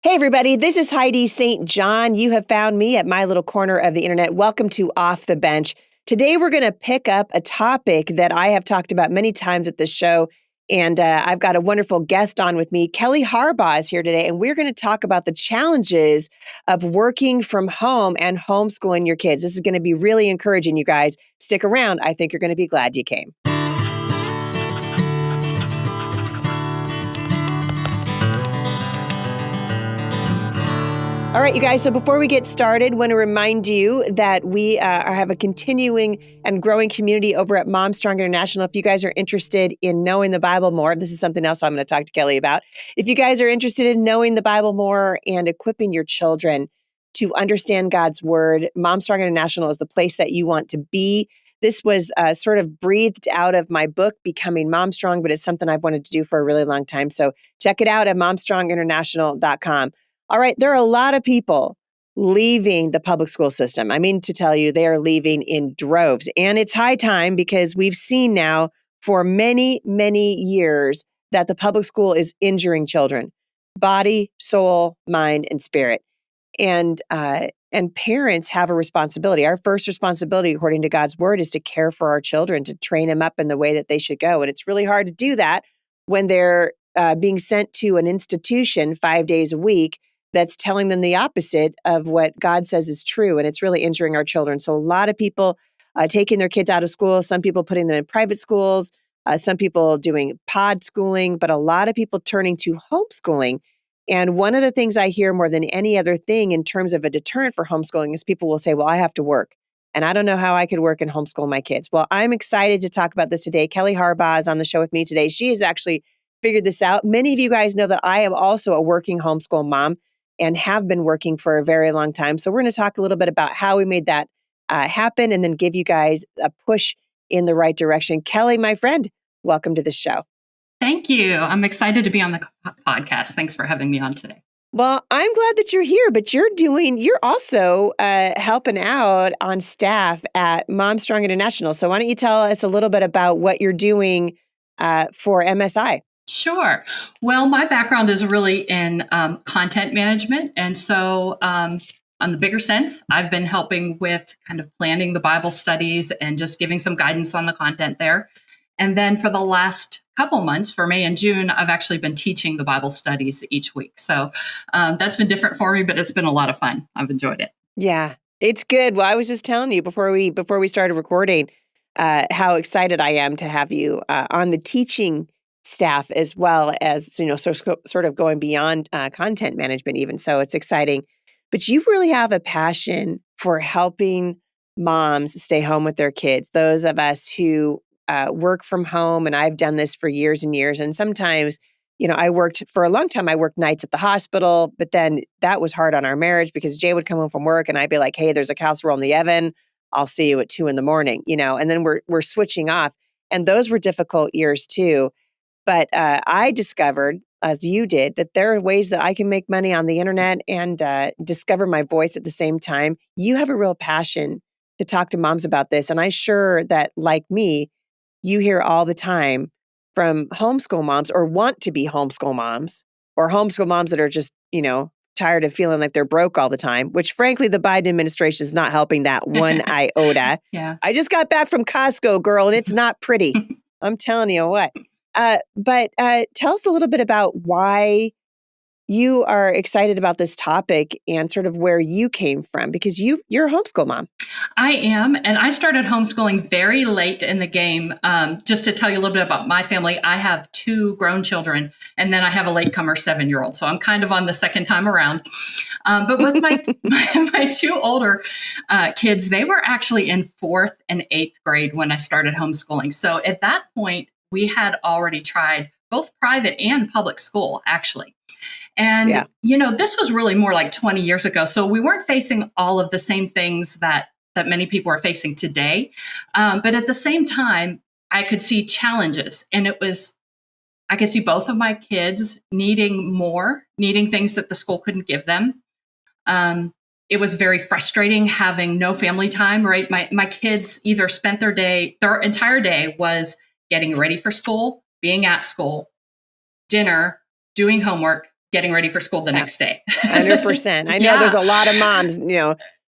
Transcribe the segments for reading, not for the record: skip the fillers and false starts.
Hey, everybody, this is Heidi St. John. You have found me at my little corner of the internet. Welcome to Off the Bench. Today, we're going to pick up a topic that I have talked about many times at this show, and I've got a wonderful guest on with me. Kelly Harbaugh is here today, and we're going to talk about the challenges of working from home and homeschooling your kids. This is going to be really encouraging, you guys. Stick around. I think you're going to be glad you came. All right, you guys, so before we get started, I want to remind you that we have a continuing and growing community over at Mom Strong International. If you guys are interested in knowing the Bible more, this is something else I'm going to talk to Kelly about. If you guys are interested in knowing the Bible more and equipping your children to understand God's word, Mom Strong International is the place that you want to be. This was sort of breathed out of my book, Becoming Mom Strong, but it's something I've wanted to do for a really long time. So check it out at momstronginternational.com. All right, there are a lot of people leaving the public school system. I mean to tell you, they are leaving in droves. And it's high time because we've seen now for many, many years that the public school is injuring children, body, soul, mind, and spirit. And parents have a responsibility. Our first responsibility, according to God's word, is to care for our children, to train them up in the way that they should go. And it's really hard to do that when they're being sent to an institution 5 days a week that's telling them the opposite of what God says is true. And it's really injuring our children. So a lot of people taking their kids out of school, some people putting them in private schools, some people doing pod schooling, but a lot of people turning to homeschooling. And one of the things I hear more than any other thing in terms of a deterrent for homeschooling is people will say, well, I have to work. And I don't know how I could work and homeschool my kids. Well, I'm excited to talk about this today. Kelly Harbaugh is on the show with me today. She has actually figured this out. Many of you guys know that I am also a working homeschool mom and have been working for a very long time. So we're going to talk a little bit about how we made that happen and then give you guys a push in the right direction. Kelly, my friend, welcome to the show. Thank you. I'm excited to be on the podcast. Thanks for having me on today. Well, I'm glad that you're here, but you're also helping out on staff at Mom Strong International. So why don't you tell us a little bit about what you're doing for MSI? Sure. Well, my background is really in content management. And so on the bigger sense, I've been helping with kind of planning the Bible studies and just giving some guidance on the content there. And then for the last couple months, for May and June, I've actually been teaching the Bible studies each week. So that's been different for me, but it's been a lot of fun. I've enjoyed it. Yeah, it's good. Well, I was just telling you before we started recording how excited I am to have you on the teaching staff as well as, sort of going beyond content management even. So it's exciting. But you really have a passion for helping moms stay home with their kids. Those of us who work from home, and I've done this for years and years. And sometimes, I worked for a long time. I worked nights at the hospital, but then that was hard on our marriage because Jay would come home from work and I'd be like, hey, there's a casserole in the oven. I'll see you at 2 a.m, and then we're switching off. And those were difficult years too. But I discovered, as you did, that there are ways that I can make money on the internet and discover my voice at the same time. You have a real passion to talk to moms about this. And I'm sure that, like me, you hear all the time from homeschool moms or want to be homeschool moms or homeschool moms that are just, tired of feeling like they're broke all the time, which frankly, the Biden administration is not helping that one iota. Yeah. I just got back from Costco, girl, and it's not pretty. I'm telling you what. But tell us a little bit about why you are excited about this topic and sort of where you came from, because you're a homeschool mom. I am. And I started homeschooling very late in the game. Just to tell you a little bit about my family, I have 2 grown children, and then I have a latecomer 7-year-old. So I'm kind of on the second time around. But with my 2 older kids, they were actually in 4th and 8th grade when I started homeschooling. So at that point, we had already tried both private and public school, actually. And, this was really more like 20 years ago. So we weren't facing all of the same things that many people are facing today. But at the same time, I could see challenges. And I could see both of my kids needing things that the school couldn't give them. It was very frustrating having no family time, right? My kids either spent their entire day was getting ready for school, being at school, dinner, doing homework, getting ready for school the Yeah. next day. 100%. I know there's a lot of moms,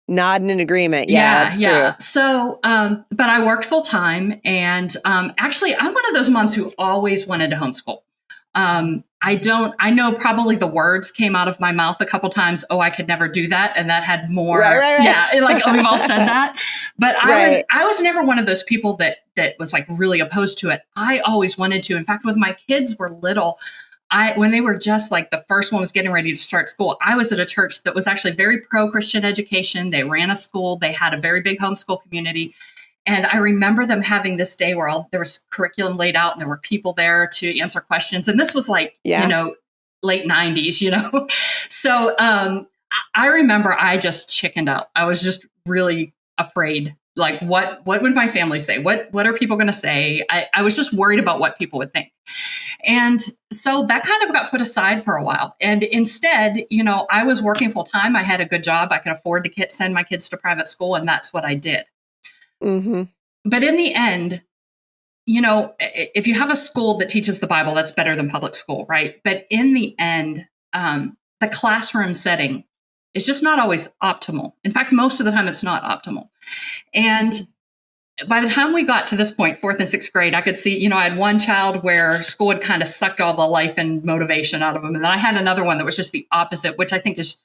nodding in agreement. Yeah, that's true. So, but I worked full time, and actually, I'm one of those moms who always wanted to homeschool. I know probably the words came out of my mouth a couple times. Oh, I could never do that. And that had more. Right. Yeah. Like, we've all said that, but Right. I was never one of those people that was like really opposed to it. I always wanted to. In fact, when my kids were little, when they were just like the first one was getting ready to start school, I was at a church that was actually very pro-Christian education. They ran a school. They had a very big homeschool community. And I remember them having this day where there was curriculum laid out and there were people there to answer questions. And this was like, late 90s. So I remember I just chickened out. I was just really afraid. Like, what would my family say? What are people going to say? I was just worried about what people would think. And so that kind of got put aside for a while. And instead, I was working full time. I had a good job. I could afford to send my kids to private school. And that's what I did. Mm-hmm. But in the end, if you have a school that teaches the Bible, that's better than public school, right? But in the end, the classroom setting is just not always optimal. In fact, most of the time it's not optimal. And by the time we got to this point, 4th and 6th grade, I could see, I had one child where school had kind of sucked all the life and motivation out of them. And then I had another one that was just the opposite, which I think is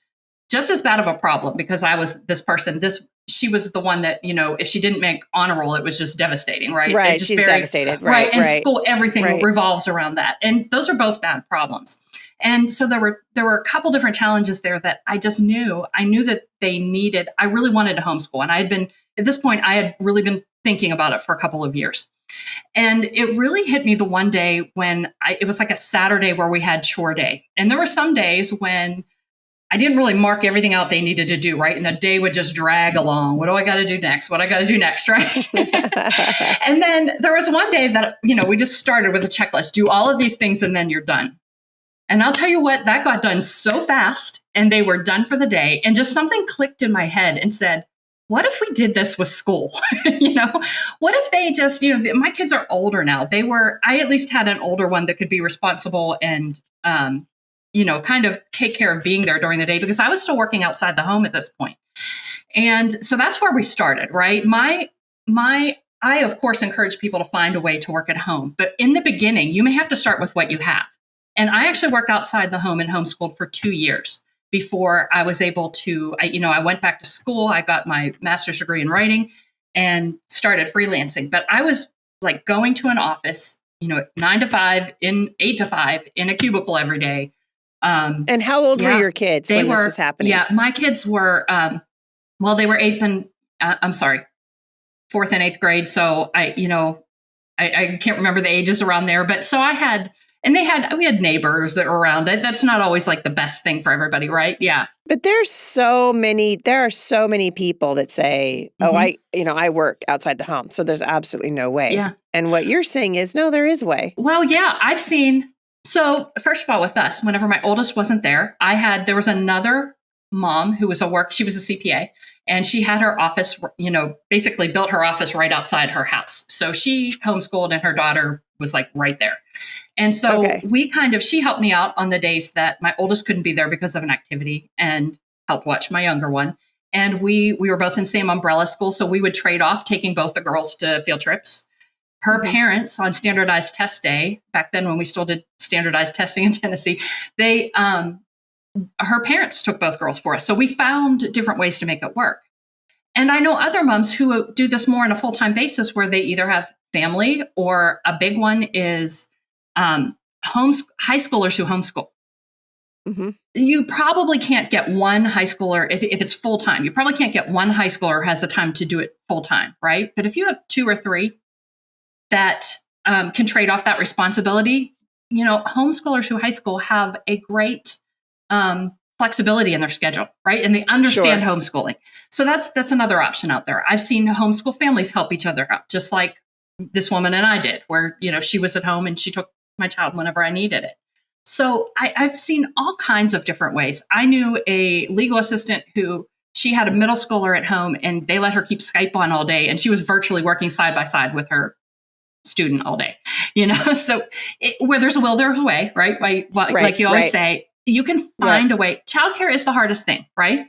just as bad of a problem, because I was this person, she was the one that, if she didn't make honor roll, it was just devastating, right? Right. She's devastated. Right. And school, everything revolves around that. And those are both bad problems. And so there were a couple different challenges there that I just knew. I knew that they needed. I really wanted to homeschool. And at this point, I had really been thinking about it for a couple of years. And it really hit me the one day when it was like a Saturday where we had chore day. And there were some days when I didn't really mark everything out they needed to do, right? And the day would just drag along. What do I got to do next? What I got to do next, right? And then there was one day that, we just started with a checklist. Do all of these things and then you're done. And I'll tell you what, that got done so fast and they were done for the day. And just something clicked in my head and said, what if we did this with school? What if they just, my kids are older now. I at least had an older one that could be responsible and, kind of take care of being there during the day, because I was still working outside the home at this point. And so that's where we started, right? I, of course, encourage people to find a way to work at home. But in the beginning, you may have to start with what you have. And I actually worked outside the home and homeschooled for 2 years before I was able to, I went back to school. I got my master's degree in writing and started freelancing. But I was like going to an office, 9 to 5, 8 to 5 in a cubicle every day. And how old were your kids when this was happening? Yeah, my kids were, they were 4th and 8th grade. So I can't remember the ages around there, but so we had neighbors that were around. That's not always like the best thing for everybody, right? Yeah. But there are so many people that say, I work outside the home, so there's absolutely no way. Yeah. And what you're saying is, no, there is a way. Well, yeah, I've seen. So first of all, with us, whenever my oldest wasn't there, there was another mom who was she was a CPA, and she had her office, basically built her office right outside her house. So she homeschooled and her daughter was like right there. And so she helped me out on the days that my oldest couldn't be there because of an activity, and helped watch my younger one. And we were both in the same umbrella school. So we would trade off taking both the girls to field trips. Her parents on standardized test day, back then when we still did standardized testing in Tennessee, her parents took both girls for us. So we found different ways to make it work. And I know other moms who do this more on a full-time basis, where they either have family, or a big one is high schoolers who homeschool. Mm-hmm. You probably can't get one high schooler, if it's full-time, you probably can't get one high schooler who has the time to do it full-time, right? But if you have 2 or 3 that can trade off that responsibility, homeschoolers who high school have a great flexibility in their schedule, right? And they understand homeschooling. So that's another option out there. I've seen homeschool families help each other out, just like this woman and I did, where, she was at home and she took my child whenever I needed it. So I've seen all kinds of different ways. I knew a legal assistant who, she had a middle schooler at home, and they let her keep Skype on all day, and she was virtually working side by side with her student all day, so where there's a will, there's a way, right? Like you always say, You can find a way. Childcare is the hardest thing, right?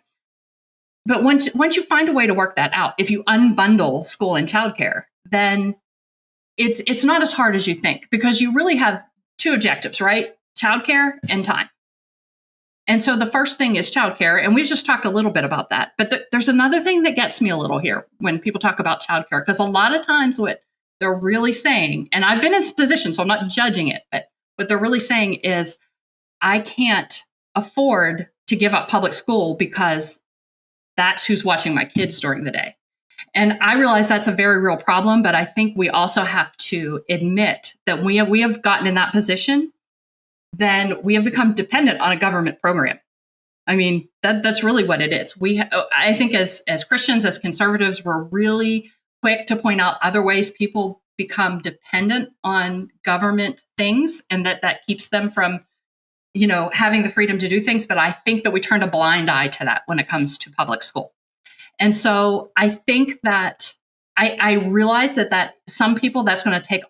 But once you find a way to work that out, if you unbundle school and childcare, then it's not as hard as you think, because you really have two objectives, right? Childcare and time. And so the first thing is childcare, and we've just talked a little bit about that. But there's another thing that gets me a little here when people talk about childcare, because a lot of times what they're really saying, and I've been in this position, so I'm not judging it, but what they're really saying is, I can't afford to give up public school because that's who's watching my kids during the day. And I realize that's a very real problem, but I think we also have to admit that we have gotten in that position, then we have become dependent on a government program. I mean, that's really what it is. I think as Christians, as conservatives, we're really quick to point out other ways people become dependent on government things, and that keeps them from, having the freedom to do things. But I think that we turned a blind eye to that when it comes to public school. And so I think that I realize that some people, that's going to take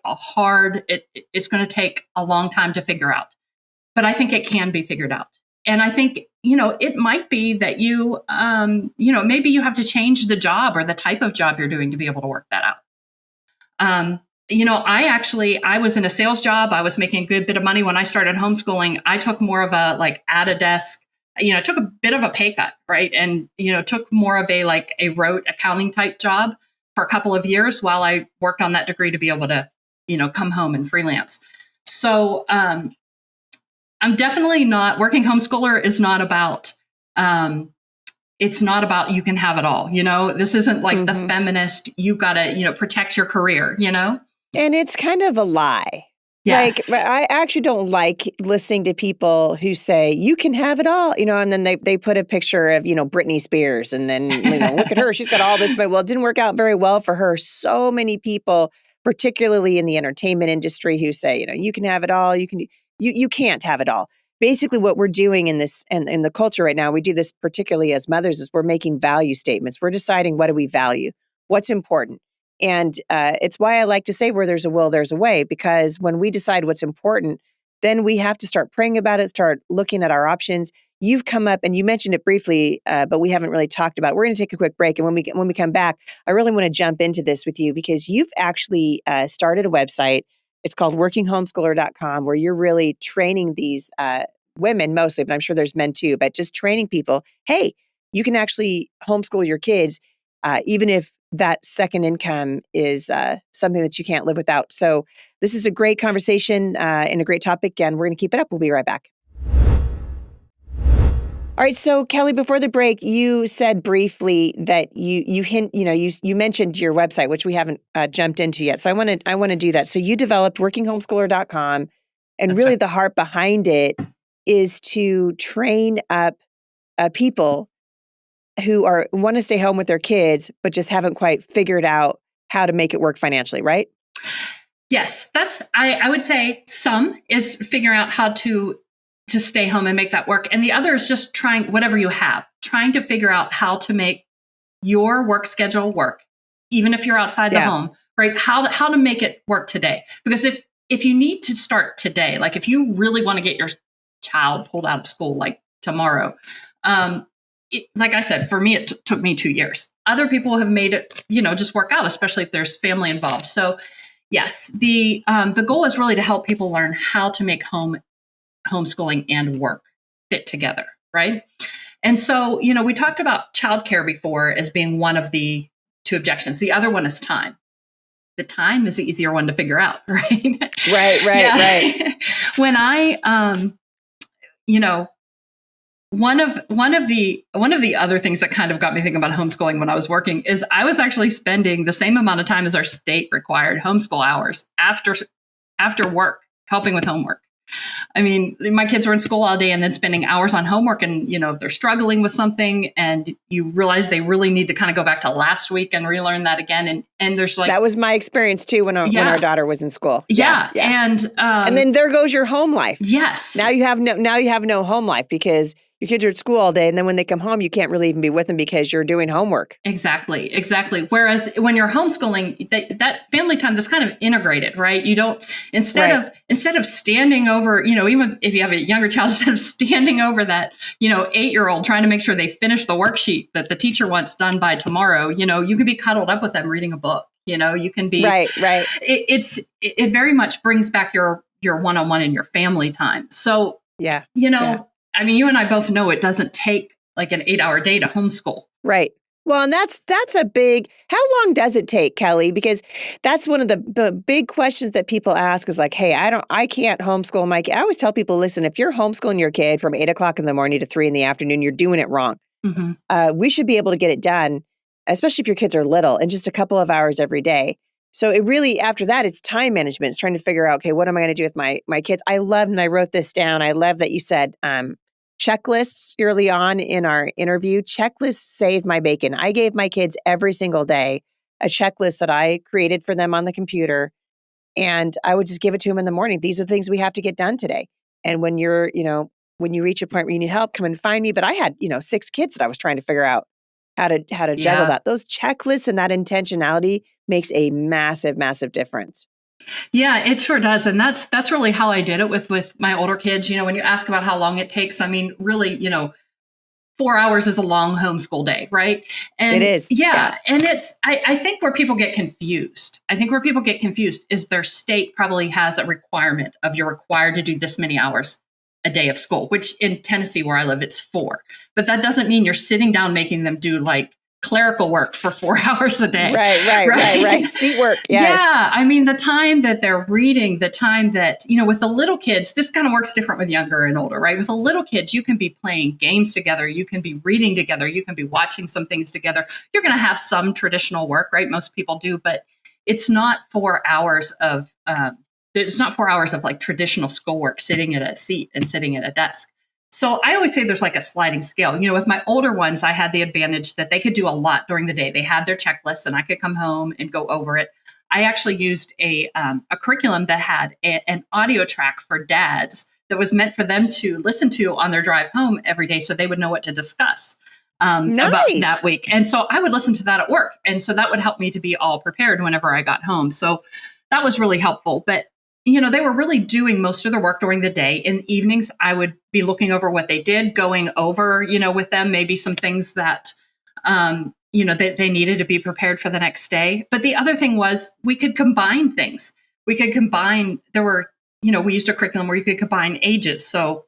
it's going to take a long time to figure out. But I think it can be figured out. And I think, it might be that maybe you have to change the job or the type of job you're doing to be able to work that out. I was in a sales job. I was making a good bit of money when I started homeschooling. I took more of a at a desk, took a bit of a pay cut, right? And, took more of a rote accounting type job for a couple of years while I worked on that degree to be able to, come home and freelance. So I'm definitely not, working homeschooler is not about, it's not about you can have it all. This isn't like the feminist, you got to, protect your career, And it's kind of a lie. Yes. Like, I actually don't like listening to people who say, you can have it all, and then they put a picture of, Britney Spears, and then, look at her, she's got all this, but it didn't work out very well for her. So many people, particularly in the entertainment industry, who say, you can have it all, you can't have it all. Basically what we're doing in this, and in the culture right now, we do this particularly as mothers, is we're making value statements. We're deciding, what do we value? What's important? And it's why I like to say, where there's a will, there's a way, because when we decide what's important, then we have to start praying about it, start looking at our options. You've come up, and you mentioned it briefly, but we haven't really talked about it. We're going to take a quick break. And when we come back, I really want to jump into this with you, because you've actually started a website. It's called workinghomeschooler.com, where you're really training these women mostly, but I'm sure there's men too, but just training people. Hey, you can actually homeschool your kids, even if that second income is something that you can't live without. So this is a great conversation and a great topic, and we're going to keep it up. We'll be right back. All right. So Kelly, before the break, you said briefly that you mentioned your website, which we haven't jumped into yet. So I want to do that. So you developed workinghomeschooler.com, and really the heart behind it is to train up people who want to stay home with their kids, but just haven't quite figured out how to make it work financially, right? Yes, I would say some is figuring out how to stay home and make that work. And the other is just trying whatever you have, trying to figure out how to make your work schedule work, even if you're outside the home, right? How to make it work today. Because if you need to start today, like if you really want to get your child pulled out of school, like tomorrow, like I said, for me, it took me 2 years. Other people have made it, just work out, especially if there's family involved. So yes, the goal is really to help people learn how to make homeschooling and work fit together, right? And so, we talked about childcare before as being one of the two objections. The other one is time. The time is the easier one to figure out, right? Right. When I, one of the other things that kind of got me thinking about homeschooling when I was working is I was actually spending the same amount of time as our state required homeschool hours after work, helping with homework. I mean, my kids were in school all day and then spending hours on homework, and if they're struggling with something and you realize they really need to kind of go back to last week and relearn that again, and there's like, that was my experience too when our daughter was in school. Yeah. And then there goes your home life. Yes. Now you have no home life, because your kids are at school all day. And then when they come home, you can't really even be with them because you're doing homework. Exactly. Whereas when you're homeschooling, that family time is kind of integrated, right? You don't, instead of standing over, even if you have a younger child, instead of standing over that, 8-year-old trying to make sure they finish the worksheet that the teacher wants done by tomorrow, you can be cuddled up with them reading a book. You can be right. It very much brings back your one-on-one and your family time. So, I mean, you and I both know it doesn't take like an 8-hour day to homeschool. Right. Well, and that's a big, how long does it take, Kelly? Because that's one of the big questions that people ask is like, hey, I can't homeschool my kid. I always tell people, listen, if you're homeschooling your kid from 8 o'clock in the morning to 3 in the afternoon, you're doing it wrong. Mm-hmm. We should be able to get it done, especially if your kids are little, in just a couple of hours every day. So it really, after that, it's time management. It's trying to figure out, okay, what am I going to do with my kids? I love, and I wrote this down, I love that you said, checklists early on in our interview. Checklists save my bacon. I gave my kids every single day a checklist that I created for them on the computer. And I would just give it to them in the morning. These are the things we have to get done today. And when when you reach a point where you need help, come and find me. But I had, 6 kids that I was trying to figure out how to juggle that. Those checklists and that intentionality makes a massive, massive difference. Yeah, it sure does. And that's really how I did it with my older kids. When you ask about how long it takes, I mean, really, 4 hours is a long homeschool day, right? And it is. Yeah. And I think where people get confused, is their state probably has a requirement of you're required to do this many hours a day of school, which in Tennessee, where I live, it's 4. But that doesn't mean you're sitting down making them do like clerical work for 4 hours a day. Right. Seat work. Yes. Yeah. I mean, the time that they're reading, the time that, with the little kids, this kind of works different with younger and older, right? With the little kids, you can be playing games together. You can be reading together. You can be watching some things together. You're going to have some traditional work, right? Most people do, but it's not 4 hours of, like traditional schoolwork, sitting at a seat and sitting at a desk. So I always say there's like a sliding scale. With my older ones, I had the advantage that they could do a lot during the day. They had their checklists and I could come home and go over it. I actually used a curriculum that had an audio track for dads that was meant for them to listen to on their drive home every day so they would know what to discuss about that week. And so I would listen to that at work. And so that would help me to be all prepared whenever I got home. So that was really helpful. But they were really doing most of their work during the day. In the evenings, I would be looking over what they did, going over, with them, maybe some things that, they needed to be prepared for the next day. But the other thing was we could combine things. We used a curriculum where you could combine ages. So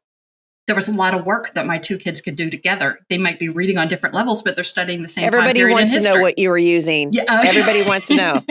there was a lot of work that my 2 kids could do together. They might be reading on different levels, but they're studying the same time period in history. Everybody wants to know what you were using. Yeah, okay. Everybody wants to know.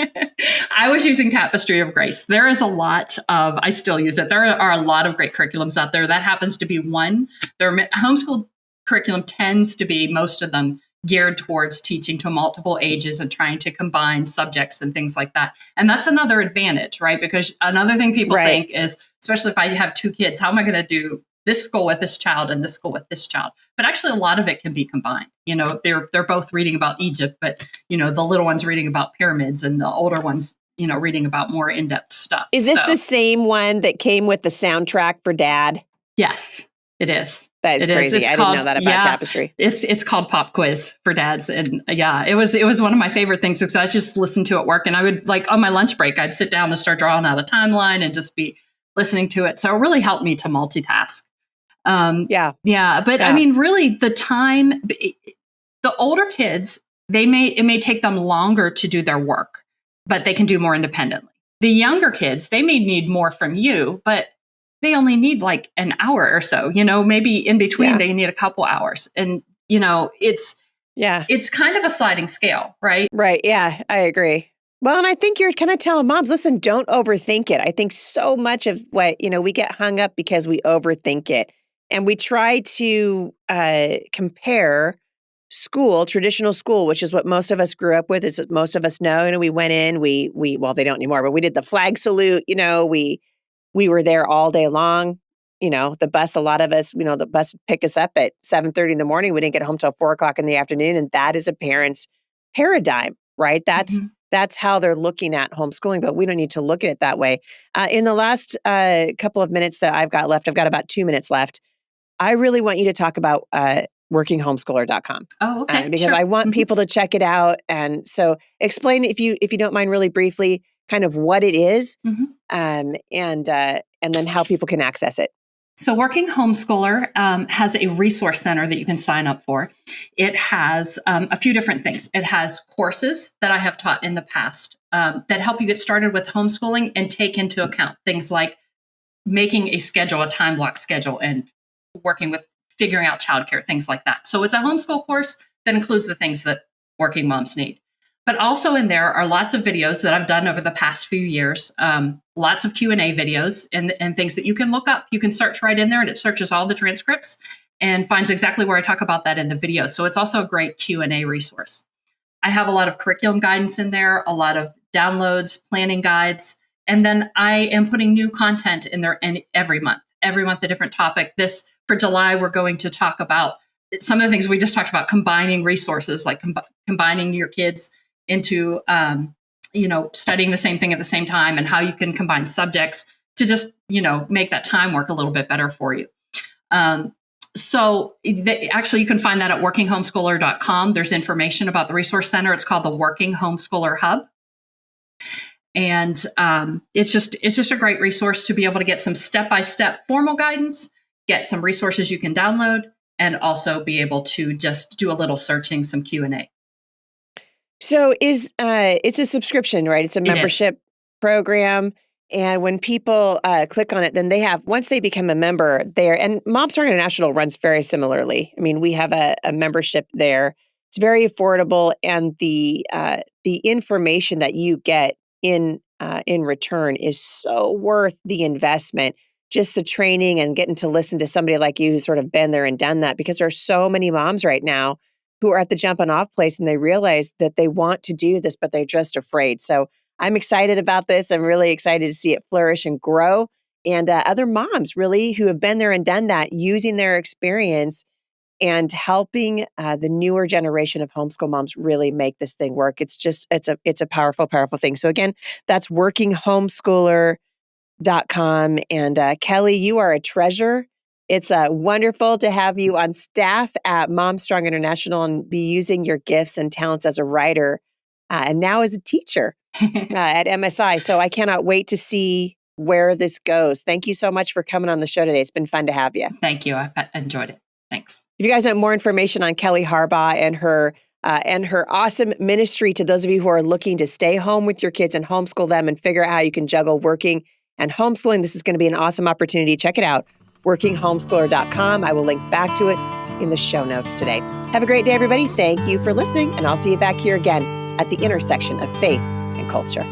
I was using Tapestry of Grace. There is a lot of, I still use it. There are a lot of great curriculums out there. That happens to be one. Their homeschool curriculum tends to be, most of them, geared towards teaching to multiple ages and trying to combine subjects and things like that. And that's another advantage, right? Because another thing people think is, especially if I have 2 kids, how am I going to do this school with this child and this school with this child? But actually a lot of it can be combined. They're both reading about Egypt, but the little one's reading about pyramids and the older one's, reading about more in-depth stuff. Is this the same one that came with the soundtrack for Dad? Yes, it is. That is crazy. I didn't know that about Tapestry. It's called Pop Quiz for dads. And it was one of my favorite things because I just listened to it at work, and I would, like, on my lunch break, I'd sit down and start drawing out a timeline and just be listening to it. So it really helped me to multitask. But I mean, really the time, the older kids, it may take them longer to do their work, but they can do more independently. The younger kids, they may need more from you, but they only need like an hour or so, maybe in between they need a couple hours. And, it's kind of a sliding scale, right? Right. Yeah, I agree. Well, and I think you're kind of telling moms, listen, don't overthink it. I think so much of what, we get hung up because we overthink it. And we try to compare school, traditional school, which is what most of us grew up with, is what most of us know. And we went in, well, they don't anymore, but we did the flag salute, we were there all day long. The bus, a lot of us, the bus would pick us up at 7:30 in the morning. We didn't get home till 4 o'clock in the afternoon. And that is a parent's paradigm, right? That's how they're looking at homeschooling, but we don't need to look at it that way. In the last couple of minutes that I've got left, I've got about 2 minutes left. I really want you to talk about workinghomeschooler.com. Oh, okay. Because Sure. I want Mhm. people to check it out. And so explain, if you don't mind, really briefly, kind of what it is, Mhm. and then how people can access it. So, Working Homeschooler has a resource center that you can sign up for. It has a few different things. It has courses that I have taught in the past that help you get started with homeschooling and take into account things like making a schedule, a time block schedule, and working with figuring out childcare, things like that. So, it's a homeschool course that includes the things that working moms need. But also in there are lots of videos that I've done over the past few years, lots of Q&A videos and things that you can look up. You can search right in there and it searches all the transcripts and finds exactly where I talk about that in the video. So it's also a great Q&A resource. I have a lot of curriculum guidance in there, a lot of downloads, planning guides, and then I am putting new content in there every month a different topic. This for July, we're going to talk about some of the things we just talked about, combining resources, like combining your kids into studying the same thing at the same time, and how you can combine subjects to just make that time work a little bit better for you. Actually, you can find that at workinghomeschooler.com. There's information about the resource center. It's called the Working Homeschooler Hub, and it's just a great resource to be able to get some step-by-step formal guidance, get some resources you can download, and also be able to just do a little searching, some Q&A. So it's a subscription, right? It's a It is. membership program. And when people click on it, then once they become a member there, and Momstar International runs very similarly. I mean, we have a membership there. It's very affordable, and the information that you get in return is so worth the investment. Just the training and getting to listen to somebody like you who's sort of been there and done that, because there are so many moms right now who are at the jumping off place and they realize that they want to do this, but they're just afraid. So I'm excited about this. I'm really excited to see it flourish and grow. And other moms really who have been there and done that, using their experience and helping the newer generation of homeschool moms really make this thing work. It's a powerful, powerful thing. So again, that's workinghomeschooler.com. And Kelly, you are a treasure. It's wonderful to have you on staff at Mom Strong International and be using your gifts and talents as a writer and now as a teacher at MSI. So I cannot wait to see where this goes. Thank you so much for coming on the show today. It's been fun to have you. Thank you. I enjoyed it. Thanks. If you guys want more information on Kelly Harbaugh and her awesome ministry, to those of you who are looking to stay home with your kids and homeschool them and figure out how you can juggle working and homeschooling, this is going to be an awesome opportunity. Check it out, workinghomeschooler.com. I will link back to it in the show notes today. Have a great day, everybody. Thank you for listening, and I'll see you back here again at the intersection of faith and culture.